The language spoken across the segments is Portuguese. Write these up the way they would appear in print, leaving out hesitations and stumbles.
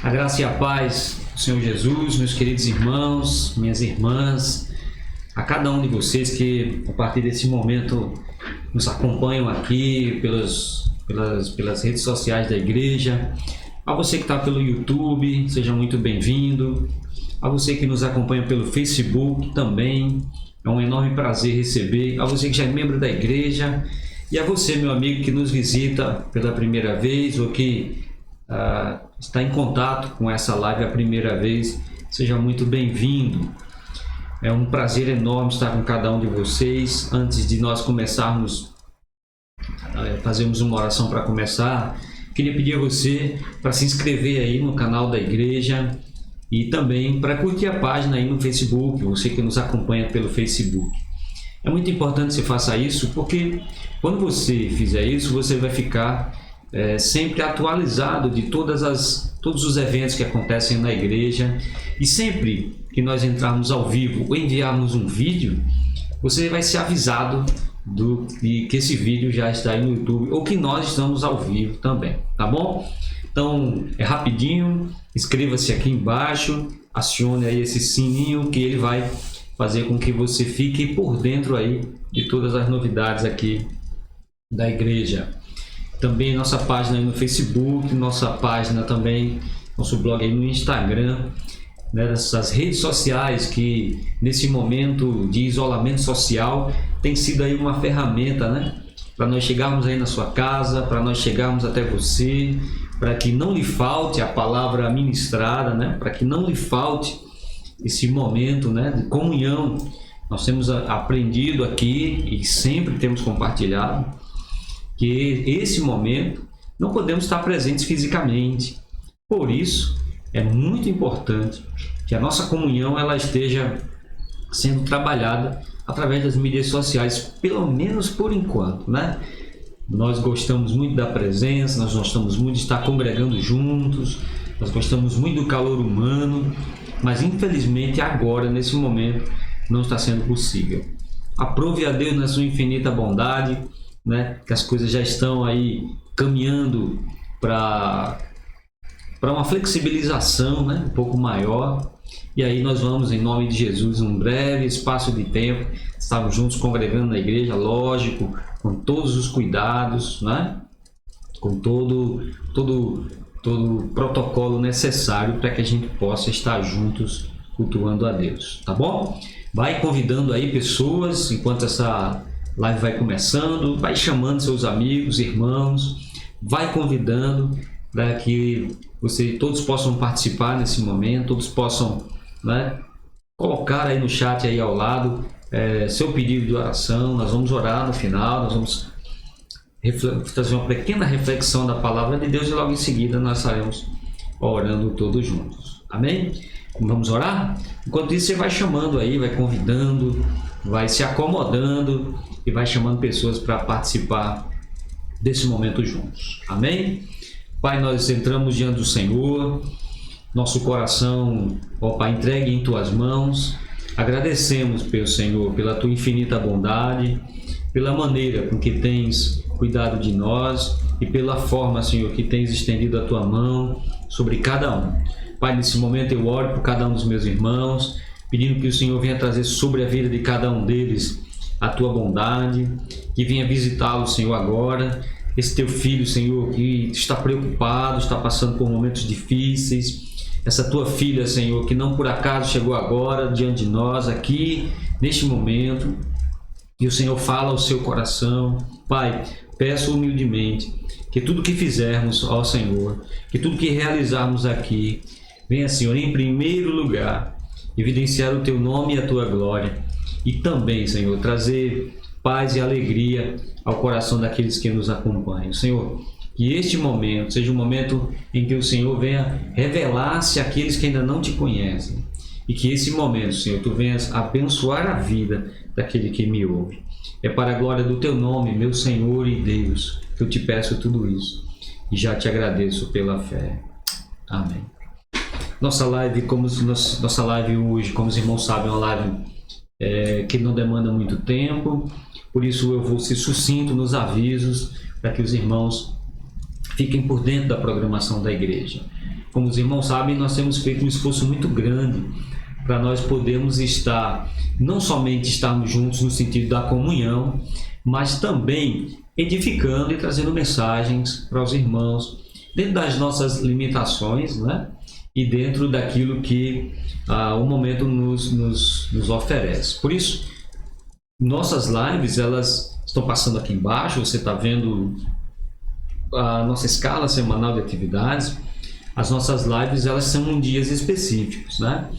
A graça e a paz do Senhor Jesus, meus queridos irmãos, minhas irmãs, a cada um de vocês que a partir desse momento nos acompanham aqui pelas redes sociais da igreja, a você que está pelo YouTube, seja muito bem-vindo, a você que nos acompanha pelo Facebook também, é um enorme prazer receber, a você que já é membro da igreja e a você, meu amigo, que nos visita pela primeira vez ou que está em contato com essa live a primeira vez, seja muito bem-vindo. É um prazer enorme estar com cada um de vocês. Antes de nós começarmos, fazermos uma oração para começar, queria pedir a você para se inscrever aí no canal da igreja e também para curtir a página aí no Facebook, você que nos acompanha pelo Facebook. É muito importante que você faça isso, porque quando você fizer isso, você vai ficar sempre atualizado de todos os eventos que acontecem na igreja, e sempre que nós entrarmos ao vivo ou enviarmos um vídeo, você vai ser avisado de que esse vídeo já está aí no YouTube ou que nós estamos ao vivo também, tá bom? Então é rapidinho, inscreva-se aqui embaixo, acione aí esse sininho que ele vai fazer com que você fique por dentro aí de todas as novidades aqui da igreja. Também nossa página aí no Facebook, nossa página também, nosso blog aí no Instagram, né, essas redes sociais que nesse momento de isolamento social tem sido aí uma ferramenta, né, para nós chegarmos aí na sua casa, para nós chegarmos até você, para que não lhe falte a palavra ministrada, né, para que não lhe falte esse momento, né, de comunhão. Nós temos aprendido aqui e sempre temos compartilhado que esse momento não podemos estar presentes fisicamente. Por isso, é muito importante que a nossa comunhão ela esteja sendo trabalhada através das mídias sociais, pelo menos por enquanto, né? Nós gostamos muito da presença, nós gostamos muito de estar congregando juntos, nós gostamos muito do calor humano, mas infelizmente agora, nesse momento, não está sendo possível. Aprove a Deus na sua infinita bondade, né, que as coisas já estão aí caminhando para uma flexibilização, né, um pouco maior, e aí nós vamos, em nome de Jesus, em um breve espaço de tempo, estarmos juntos congregando na igreja, lógico, com todos os cuidados, né, com todo o protocolo necessário para que a gente possa estar juntos cultuando a Deus, tá bom? Vai convidando aí pessoas enquanto essa live vai começando, vai chamando seus amigos, irmãos, vai convidando para que todos possam participar nesse momento, todos possam, né, colocar aí no chat aí ao lado seu pedido de oração. Nós vamos orar no final, nós vamos fazer uma pequena reflexão da palavra de Deus e logo em seguida nós estaremos orando todos juntos. Amém? Vamos orar? Enquanto isso, você vai chamando aí, vai convidando, vai se acomodando e vai chamando pessoas para participar desse momento juntos. Amém? Pai, nós entramos diante do Senhor, nosso coração, ó Pai, entregue em Tuas mãos. Agradecemos, pelo Senhor, pela Tua infinita bondade, pela maneira com que tens cuidado de nós e pela forma, Senhor, que tens estendido a Tua mão sobre cada um. Pai, nesse momento eu oro por cada um dos meus irmãos, pedindo que o Senhor venha trazer sobre a vida de cada um deles a Tua bondade, que venha visitá-lo, Senhor, agora. Esse Teu filho, Senhor, que está preocupado, está passando por momentos difíceis. Essa Tua filha, Senhor, que não por acaso chegou agora diante de nós, aqui, neste momento. E o Senhor fala ao seu coração. Pai, peço humildemente que tudo que fizermos, ó Senhor, que tudo que realizarmos aqui, venha, Senhor, em primeiro lugar, evidenciar o Teu nome e a Tua glória. E também, Senhor, trazer paz e alegria ao coração daqueles que nos acompanham. Senhor, que este momento seja um momento em que o Senhor venha revelar-se àqueles que ainda não Te conhecem. E que esse momento, Senhor, Tu venhas abençoar a vida daquele que me ouve. É para a glória do Teu nome, meu Senhor e Deus, que eu Te peço tudo isso. E já Te agradeço pela fé. Amém. Nossa live hoje, como os irmãos sabem, é uma live que não demanda muito tempo, por isso eu vou ser sucinto nos avisos para que os irmãos fiquem por dentro da programação da igreja. como os irmãos sabem, nós temos feito um esforço muito grande para nós podermos estar, não somente estarmos juntos no sentido da comunhão, mas também edificando e trazendo mensagens para os irmãos, dentro das nossas limitações, né? E dentro daquilo que o momento nos oferece. Por isso, nossas lives, elas estão passando aqui embaixo, você está vendo a nossa escala semanal de atividades. As nossas lives, elas são em dias específicos, né?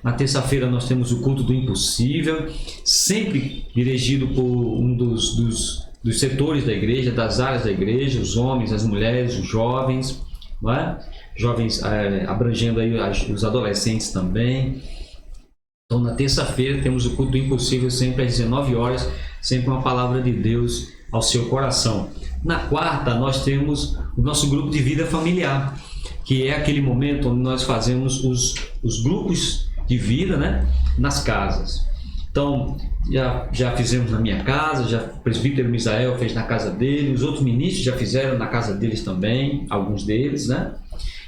Na terça-feira nós temos o culto do impossível, sempre dirigido por um dos setores da igreja, das áreas da igreja, os homens, as mulheres, os jovens, não é? Jovens abrangendo aí os adolescentes também. Então na terça-feira temos o culto do impossível sempre às 19 horas, sempre uma palavra de Deus ao seu coração. Na quarta nós temos o nosso grupo de vida familiar, que é aquele momento onde nós fazemos os grupos de vida, né, nas casas. Então, já fizemos na minha casa, o presbítero Misael fez na casa dele, os outros ministros já fizeram na casa deles também, alguns deles, né?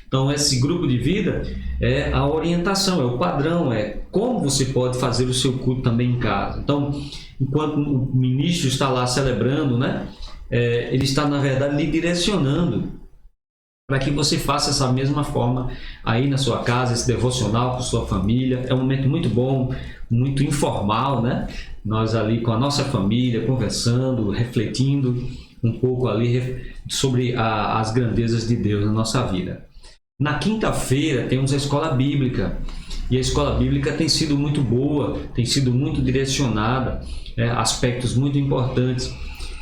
Então, esse grupo de vida é a orientação, é o padrão, é como você pode fazer o seu culto também em casa. Então, enquanto o ministro está lá celebrando, né, ele está, na verdade, lhe direcionando para que você faça essa mesma forma aí na sua casa, esse devocional com sua família. É um momento muito bom, muito informal, né? Nós ali com a nossa família, conversando, refletindo um pouco ali sobre as grandezas de Deus na nossa vida. Na quinta-feira temos a escola bíblica, e a escola bíblica tem sido muito boa, tem sido muito direcionada, aspectos muito importantes.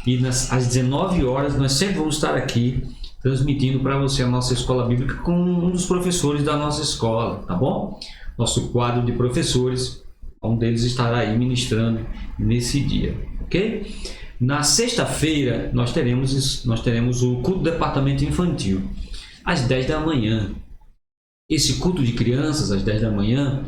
E às 19 horas nós sempre vamos estar aqui transmitindo para você a nossa escola bíblica com um dos professores da nossa escola, tá bom? Nosso quadro de professores, um deles estará aí ministrando nesse dia, ok? Na sexta-feira nós teremos o culto do departamento infantil, às 10 da manhã. Esse culto de crianças, às 10 da manhã,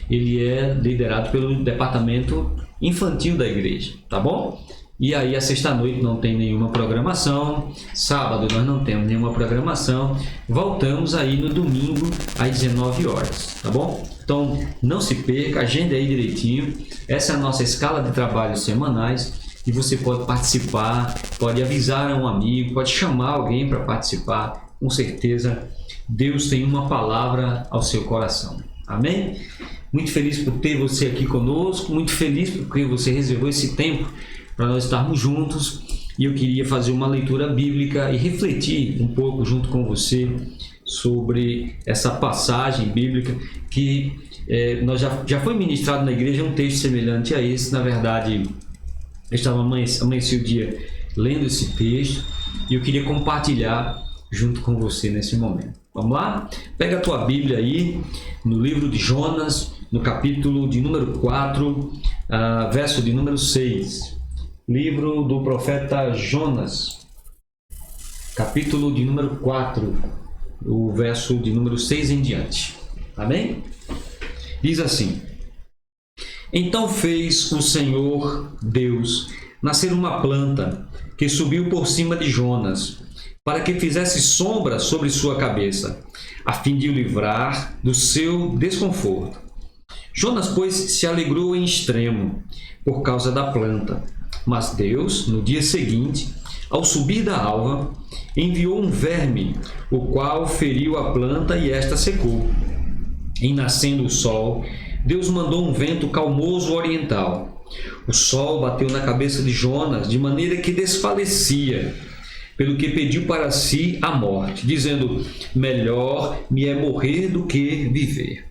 ele é liderado pelo departamento infantil da igreja, tá bom? E aí a sexta-noite não tem nenhuma programação, sábado nós não temos nenhuma programação, voltamos aí no domingo às 19 horas, tá bom? Então não se perca, agenda aí direitinho, essa é a nossa escala de trabalhos semanais e você pode participar, pode avisar a um amigo, pode chamar alguém para participar, com certeza Deus tem uma palavra ao seu coração, amém? Muito feliz por ter você aqui conosco, muito feliz porque você reservou esse tempo para nós estarmos juntos, e eu queria fazer uma leitura bíblica e refletir um pouco junto com você sobre essa passagem bíblica que já foi ministrado na igreja um texto semelhante a esse. Na verdade, eu estava amanheci o dia lendo esse texto e eu queria compartilhar junto com você nesse momento. Vamos lá? Pega a tua Bíblia aí no livro de Jonas, no capítulo de número 4, verso de número 6. Livro do profeta Jonas, capítulo de número 4, o verso de número 6 em diante. Amém? Diz assim: Então fez o Senhor Deus nascer uma planta que subiu por cima de Jonas, para que fizesse sombra sobre sua cabeça, a fim de o livrar do seu desconforto. Jonas, pois, se alegrou em extremo por causa da planta. Mas Deus, no dia seguinte, ao subir da alva, enviou um verme, o qual feriu a planta e esta secou. Em nascendo o sol, Deus mandou um vento calmoso oriental. O sol bateu na cabeça de Jonas de maneira que desfalecia, pelo que pediu para si a morte, dizendo: melhor me é morrer do que viver.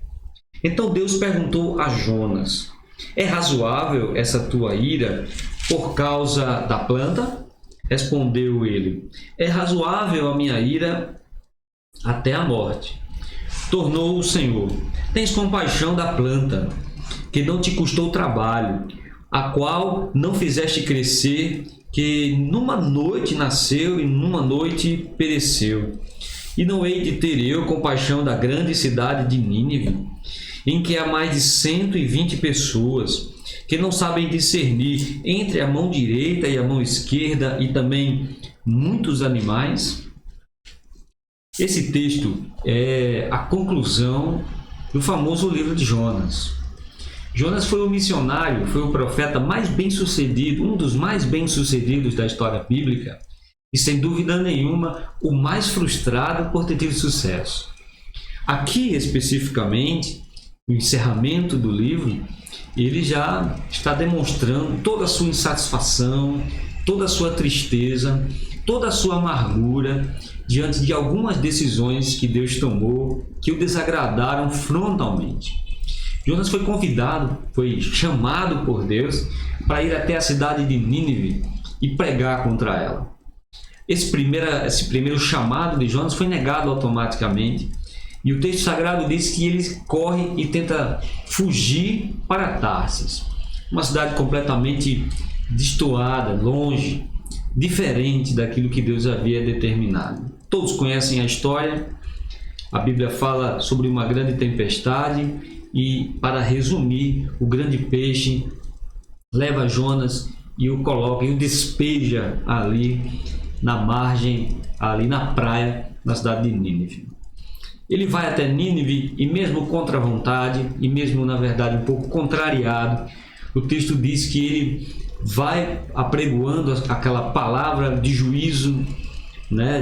Então Deus perguntou a Jonas: é razoável essa tua ira por causa da planta? Respondeu ele: é razoável a minha ira até a morte. Tornou o Senhor: tens compaixão da planta, que não te custou trabalho, a qual não fizeste crescer, que numa noite nasceu e numa noite pereceu. E não hei de ter eu compaixão da grande cidade de Nínive, em que há mais de 120 pessoas, que não sabem discernir entre a mão direita e a mão esquerda, e também muitos animais? Esse texto é a conclusão do famoso livro de Jonas. Jonas foi o missionário, foi o profeta mais bem-sucedido, um dos mais bem-sucedidos da história bíblica e, sem dúvida nenhuma, o mais frustrado por ter tido sucesso. Aqui, especificamente, no encerramento do livro, ele já está demonstrando toda a sua insatisfação, toda a sua tristeza, toda a sua amargura diante de algumas decisões que Deus tomou que o desagradaram frontalmente. Jonas foi convidado, foi chamado por Deus para ir até a cidade de Nínive e pregar contra ela. Esse primeiro chamado de Jonas foi negado automaticamente, e o texto sagrado diz que ele corre e tenta fugir para Tarsis, uma cidade completamente destoada, longe, diferente daquilo que Deus havia determinado. Todos conhecem a história. A Bíblia fala sobre uma grande tempestade e, para resumir, o grande peixe leva Jonas e o coloca e o despeja ali na margem, ali na praia, na cidade de Nínive. Ele vai até Nínive e, mesmo contra a vontade, e mesmo na verdade um pouco contrariado, o texto diz que ele vai apregoando aquela palavra de juízo,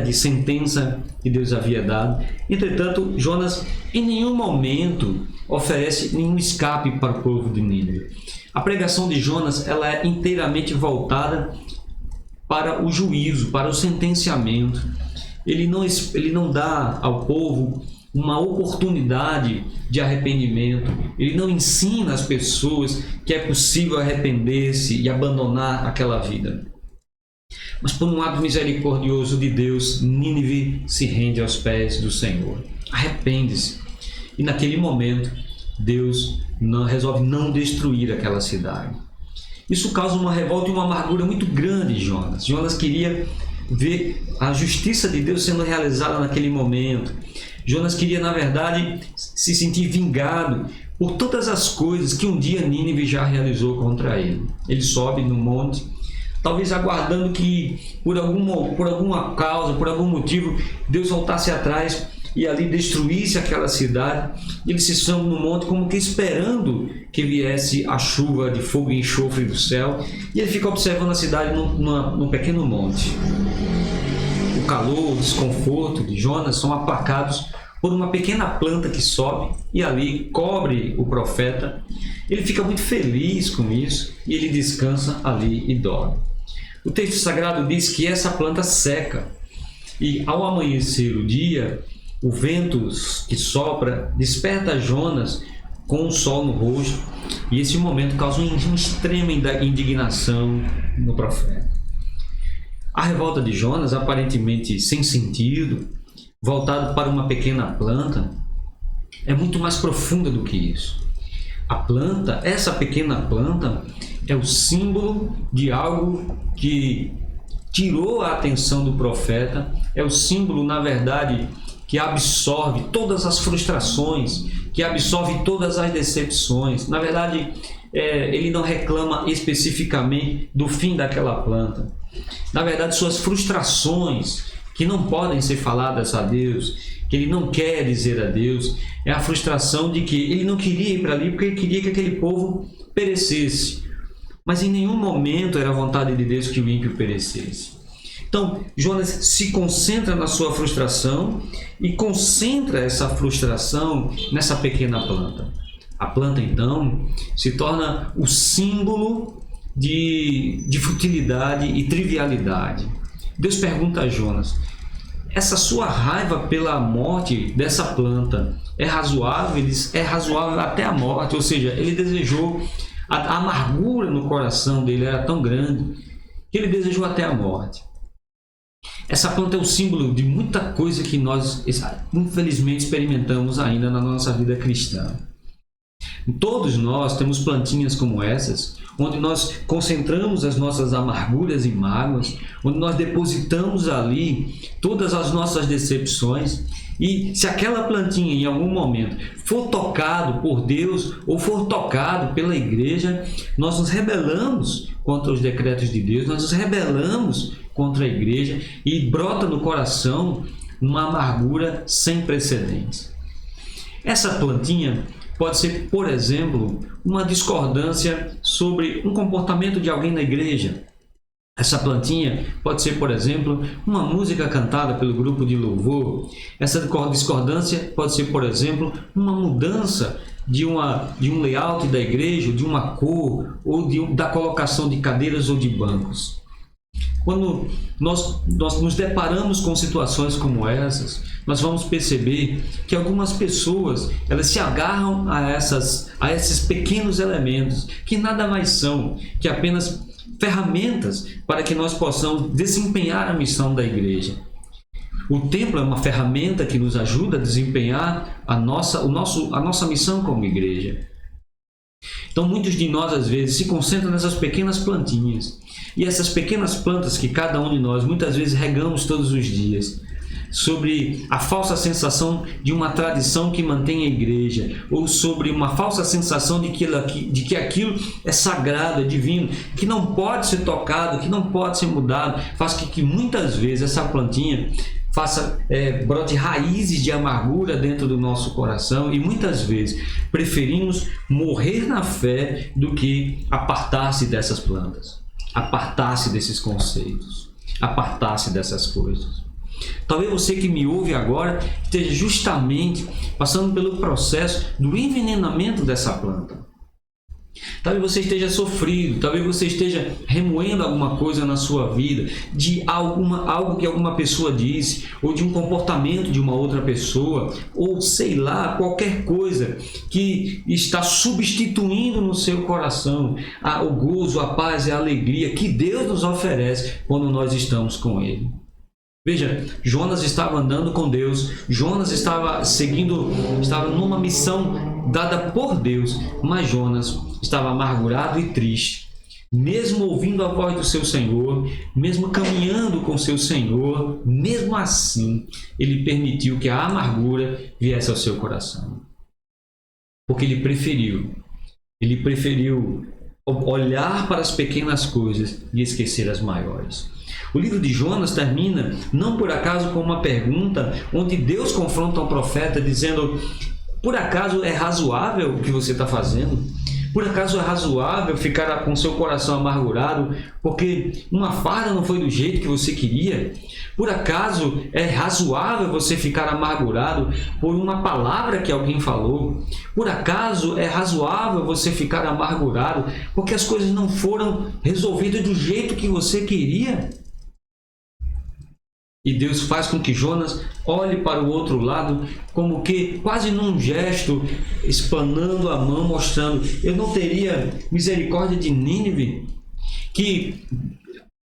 de sentença que Deus havia dado. Entretanto, Jonas em nenhum momento oferece nenhum escape para o povo de Nínive. A pregação de Jonas ela é inteiramente voltada para o juízo, para o sentenciamento. Ele não dá ao povo uma oportunidade de arrependimento. Ele não ensina as pessoas que é possível arrepender-se e abandonar aquela vida. Mas por um ato misericordioso de Deus, Nínive se rende aos pés do Senhor. Arrepende-se. E naquele momento, Deus resolve não destruir aquela cidade. Isso causa uma revolta e uma amargura muito grande em Jonas. Jonas queria ver a justiça de Deus sendo realizada naquele momento. Jonas queria, na verdade, se sentir vingado por todas as coisas que um dia Nínive já realizou contra ele. Ele sobe no monte, talvez aguardando que por alguma causa, por algum motivo, Deus voltasse atrás e ali destruísse aquela cidade. Ele se sobe no monte como que esperando que viesse a chuva de fogo e enxofre do céu, e ele fica observando a cidade num pequeno monte. O calor, o desconforto de Jonas são aplacados por uma pequena planta que sobe e ali cobre o profeta. Ele fica muito feliz com isso e ele descansa ali e dorme. O texto sagrado diz que essa planta seca e, ao amanhecer o dia, o vento que sopra desperta Jonas com o sol no rosto, e esse momento causa uma extrema indignação no profeta. A revolta de Jonas, aparentemente sem sentido, voltado para uma pequena planta, é muito mais profunda do que isso. A planta, essa pequena planta, é o símbolo de algo que tirou a atenção do profeta, é o símbolo, na verdade, que absorve todas as frustrações, que absorve todas as decepções. Na verdade, ele não reclama especificamente do fim daquela planta. Na verdade, suas frustrações, que não podem ser faladas a Deus, que ele não quer dizer a Deus, é a frustração de que ele não queria ir para ali porque ele queria que aquele povo perecesse. Mas em nenhum momento era a vontade de Deus que o ímpio perecesse. Então, Jonas se concentra na sua frustração e concentra essa frustração nessa pequena planta. A planta, então, se torna o símbolo de futilidade e trivialidade. Deus pergunta a Jonas: essa sua raiva pela morte dessa planta é razoável? Ele diz: é razoável até a morte. Ou seja, ele desejou, a amargura no coração dele era tão grande que ele desejou até a morte. Essa planta é o símbolo de muita coisa que nós, infelizmente, experimentamos ainda na nossa vida cristã. Todos nós temos plantinhas como essas, onde nós concentramos as nossas amarguras e mágoas, onde nós depositamos ali todas as nossas decepções. E se aquela plantinha em algum momento for tocado por Deus ou for tocado pela igreja, nós nos rebelamos contra os decretos de Deus, nós nos rebelamos contra a igreja e brota no coração numa amargura sem precedentes. Essa plantinha pode ser, por exemplo, uma discordância sobre um comportamento de alguém na igreja. Essa plantinha pode ser, por exemplo, uma música cantada pelo grupo de louvor. Essa discordância pode ser, por exemplo, uma mudança de um layout da igreja, de uma cor, ou da colocação de cadeiras ou de bancos. Quando nós nos deparamos com situações como essas, nós vamos perceber que algumas pessoas elas se agarram a esses pequenos elementos que nada mais são que apenas ferramentas para que nós possamos desempenhar a missão da igreja. O templo é uma ferramenta que nos ajuda a desempenhar a nossa missão como igreja. Então muitos de nós às vezes se concentram nessas pequenas plantinhas. E essas pequenas plantas que cada um de nós muitas vezes regamos todos os dias, sobre a falsa sensação de uma tradição que mantém a igreja, ou sobre uma falsa sensação de que aquilo é sagrado, é divino, que não pode ser tocado, que não pode ser mudado, faz que muitas vezes essa plantinha brote raízes de amargura dentro do nosso coração, e muitas vezes preferimos morrer na fé do que apartar-se dessas plantas, apartar-se desses conceitos, apartar-se dessas coisas. Talvez você que me ouve agora esteja justamente passando pelo processo do envenenamento dessa planta. Talvez você esteja sofrido, talvez você esteja remoendo alguma coisa na sua vida, de algo que alguma pessoa disse, ou de um comportamento de uma outra pessoa, ou sei lá, qualquer coisa que está substituindo no seu coração o gozo, a paz e a alegria que Deus nos oferece quando nós estamos com Ele. Veja, Jonas estava andando com Deus, Jonas estava numa missão dada por Deus, mas Jonas estava amargurado e triste. Mesmo ouvindo a voz do seu Senhor, mesmo caminhando com seu Senhor, mesmo assim, ele permitiu que a amargura viesse ao seu coração. Porque ele preferiu olhar para as pequenas coisas e esquecer as maiores. O livro de Jonas termina, não por acaso, com uma pergunta onde Deus confronta o profeta dizendo: por acaso é razoável o que você está fazendo? Por acaso é razoável ficar com seu coração amargurado porque uma farda não foi do jeito que você queria? Por acaso é razoável você ficar amargurado por uma palavra que alguém falou? Por acaso é razoável você ficar amargurado porque as coisas não foram resolvidas do jeito que você queria? E Deus faz com que Jonas olhe para o outro lado, como que quase num gesto, espanando a mão, mostrando: eu não teria misericórdia de Nínive, que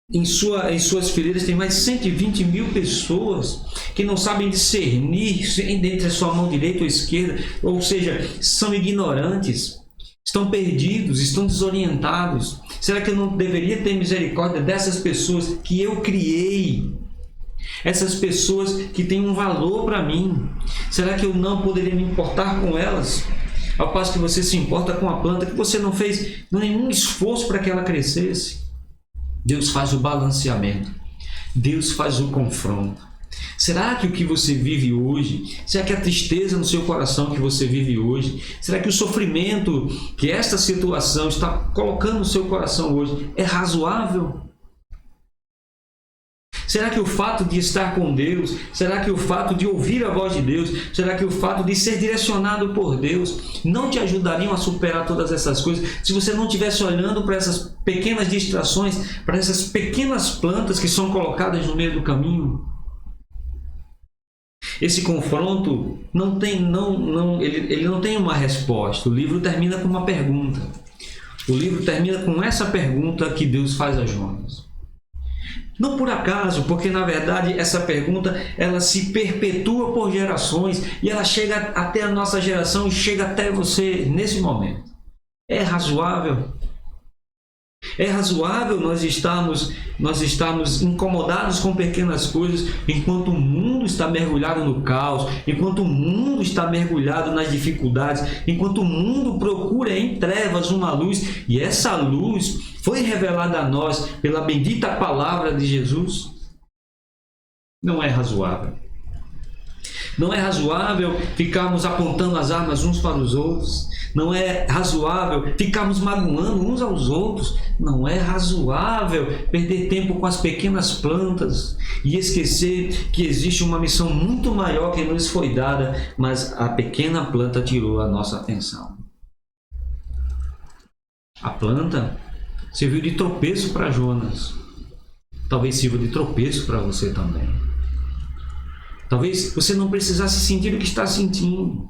em suas fileiras tem mais 120 mil pessoas que não sabem discernir entre a sua mão direita ou esquerda, ou seja, são ignorantes, estão perdidos, estão desorientados. Será que eu não deveria ter misericórdia dessas pessoas que eu criei? Essas pessoas que têm um valor para mim, será que eu não poderia me importar com elas? Ao passo que você se importa com a planta que você não fez nenhum esforço para que ela crescesse. Deus faz o balanceamento, Deus faz o confronto. Será que o que você vive hoje, será que a tristeza no seu coração que você vive hoje, será que o sofrimento que esta situação está colocando no seu coração hoje é razoável? Será que o fato de estar com Deus, será que o fato de ouvir a voz de Deus, será que o fato de ser direcionado por Deus não te ajudariam a superar todas essas coisas se você não estivesse olhando para essas pequenas distrações, para essas pequenas plantas que são colocadas no meio do caminho? Esse confronto ele não tem uma resposta. O livro termina com uma pergunta. O livro termina com essa pergunta que Deus faz a Jonas. Não por acaso, porque na verdade essa pergunta ela se perpetua por gerações e ela chega até a nossa geração e chega até você nesse momento. É razoável? É razoável nós estarmos incomodados com pequenas coisas enquanto o mundo está mergulhado no caos, enquanto o mundo está mergulhado nas dificuldades, enquanto o mundo procura em trevas uma luz, e essa luz foi revelada a nós pela bendita palavra de Jesus? Não é razoável. Não é razoável ficarmos apontando as armas uns para os outros. Não é razoável ficarmos magoando uns aos outros. Não é razoável perder tempo com as pequenas plantas e esquecer que existe uma missão muito maior que nos foi dada, mas a pequena planta tirou a nossa atenção. A planta serviu de tropeço para Jonas. Talvez sirva de tropeço para você também. Talvez você não precisasse sentir o que está sentindo.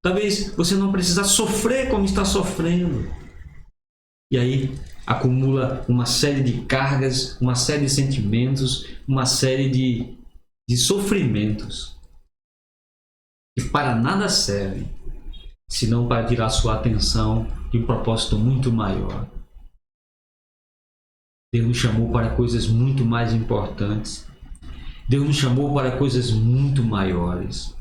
Talvez você não precisasse sofrer como está sofrendo. E aí acumula uma série de cargas, uma série de sentimentos, uma série de sofrimentos que para nada servem, senão para tirar sua atenção de um propósito muito maior. Deus nos chamou para coisas muito mais importantes. Deus nos chamou para coisas muito maiores.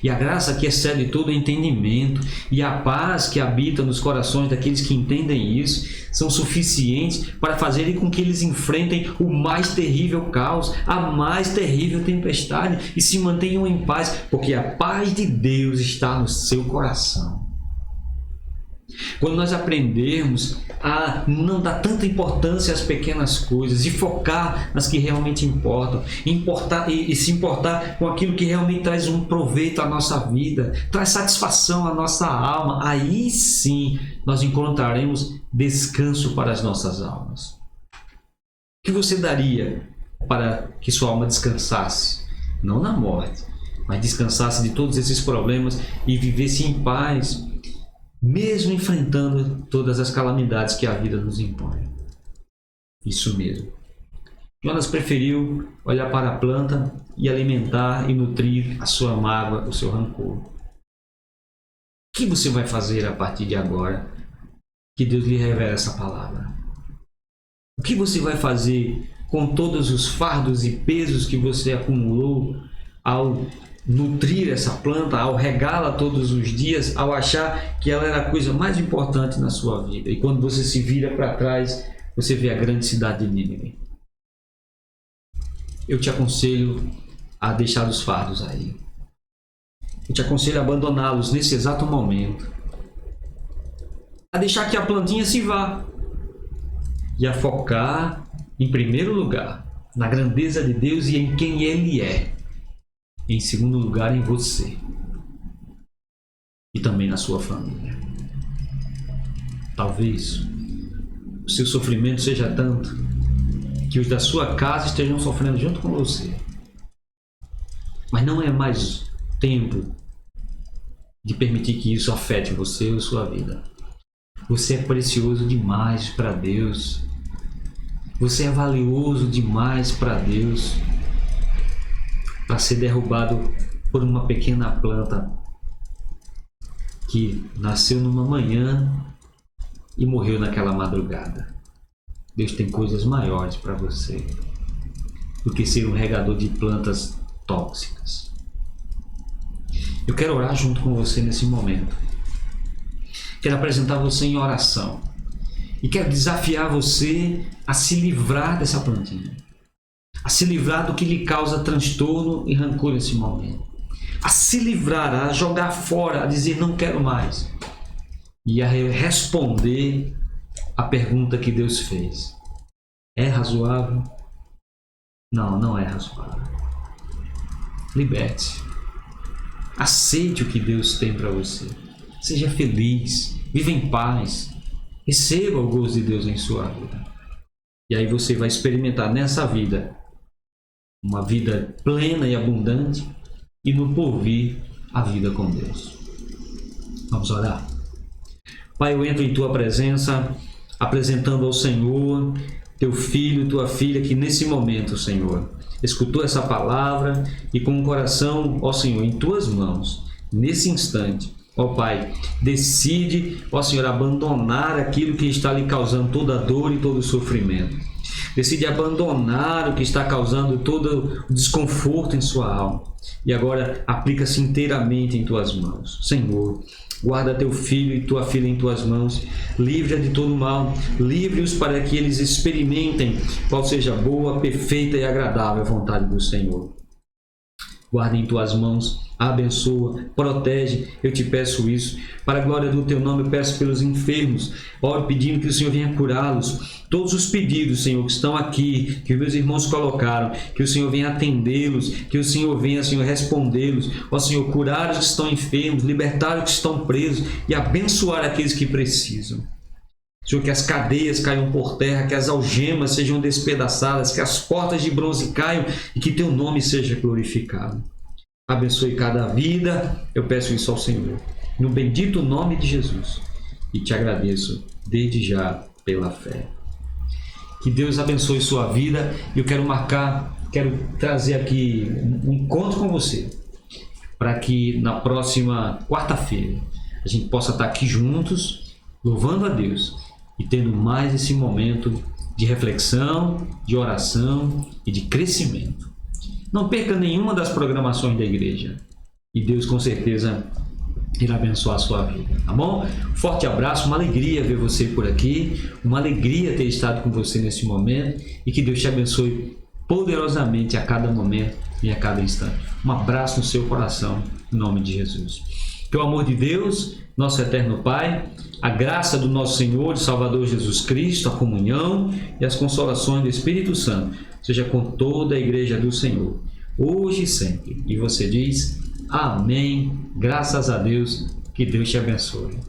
E a graça que excede todo entendimento e a paz que habita nos corações daqueles que entendem isso são suficientes para fazerem com que eles enfrentem o mais terrível caos, a mais terrível tempestade e se mantenham em paz, porque a paz de Deus está no seu coração. Quando nós aprendermos a não dar tanta importância às pequenas coisas e focar nas que realmente importam, e se importar com aquilo que realmente traz um proveito à nossa vida, traz satisfação à nossa alma, aí sim nós encontraremos descanso para as nossas almas. O que você daria para que sua alma descansasse? Não na morte, mas descansasse de todos esses problemas e vivesse em paz, mesmo enfrentando todas as calamidades que a vida nos impõe. Isso mesmo. Jonas preferiu olhar para a planta e alimentar e nutrir a sua mágoa, o seu rancor. O que você vai fazer a partir de agora que Deus lhe revela essa palavra? O que você vai fazer com todos os fardos e pesos que você acumulou ao nutrir essa planta, ao regá-la todos os dias, ao achar que ela era a coisa mais importante na sua vida? E quando você se vira para trás, você vê a grande cidade de Nínive. Eu te aconselho a deixar os fardos aí. Eu te aconselho a abandoná-los nesse exato momento. A deixar que a plantinha se vá. E a focar, em primeiro lugar, na grandeza de Deus e em quem Ele é. Em segundo lugar, em você. E também na sua família. Talvez o seu sofrimento seja tanto que os da sua casa estejam sofrendo junto com você. Mas não é mais tempo de permitir que isso afete você ou sua vida. Você é precioso demais para Deus. Você é valioso demais para Deus para ser derrubado por uma pequena planta que nasceu numa manhã e morreu naquela madrugada. Deus tem coisas maiores para você do que ser um regador de plantas tóxicas. Eu quero orar junto com você nesse momento. Quero apresentar você em oração. E quero desafiar você a se livrar dessa plantinha. A se livrar do que lhe causa transtorno e rancor nesse momento. A se livrar, a jogar fora, a dizer não quero mais. E a responder a pergunta que Deus fez. É razoável? Não, não é razoável. Liberte-se. Aceite o que Deus tem para você. Seja feliz. Viva em paz. Receba o gozo de Deus em sua vida. E aí você vai experimentar nessa vida uma vida plena e abundante, e no porvir a vida com Deus. Vamos orar. Pai, eu entro em Tua presença, apresentando ao Senhor Teu filho, Tua filha, que nesse momento, Senhor, escutou essa palavra e com o coração, ó Senhor, em Tuas mãos, nesse instante, ó Pai, decide, ó Senhor, abandonar aquilo que está lhe causando toda a dor e todo o sofrimento. Decide abandonar o que está causando todo o desconforto em sua alma. E agora aplica-se inteiramente em Tuas mãos. Senhor, guarda Teu filho e Tua filha em Tuas mãos. Livre-a de todo mal. Livre-os para que eles experimentem qual seja a boa, perfeita e agradável vontade do Senhor. guarda em tuas mãos, abençoa, protege, eu te peço isso. Para a glória do teu nome, eu peço pelos enfermos, oro pedindo que o Senhor venha curá-los. Todos os pedidos, Senhor, que estão aqui, que meus irmãos colocaram, que o Senhor venha atendê-los, que o Senhor venha, Senhor, respondê-los. Ó Senhor, curar os que estão enfermos, libertar os que estão presos e abençoar aqueles que precisam. Senhor, que as cadeias caiam por terra, que as algemas sejam despedaçadas, que as portas de bronze caiam e que teu nome seja glorificado. Abençoe cada vida, eu peço isso ao Senhor, no bendito nome de Jesus, e te agradeço desde já pela fé. Que Deus abençoe sua vida. Eu quero trazer aqui um encontro com você, para que na próxima quarta-feira a gente possa estar aqui juntos, louvando a Deus e tendo mais esse momento de reflexão, de oração e de crescimento. Não perca nenhuma das programações da igreja e Deus com certeza irá abençoar a sua vida, tá bom? Forte abraço, uma alegria ver você por aqui, uma alegria ter estado com você nesse momento e que Deus te abençoe poderosamente a cada momento e a cada instante. Um abraço no seu coração, em nome de Jesus. Que o amor de Deus, nosso eterno Pai, a graça do nosso Senhor e Salvador Jesus Cristo, a comunhão e as consolações do Espírito Santo seja com toda a igreja do Senhor, hoje e sempre. E você diz: amém, graças a Deus, que Deus te abençoe.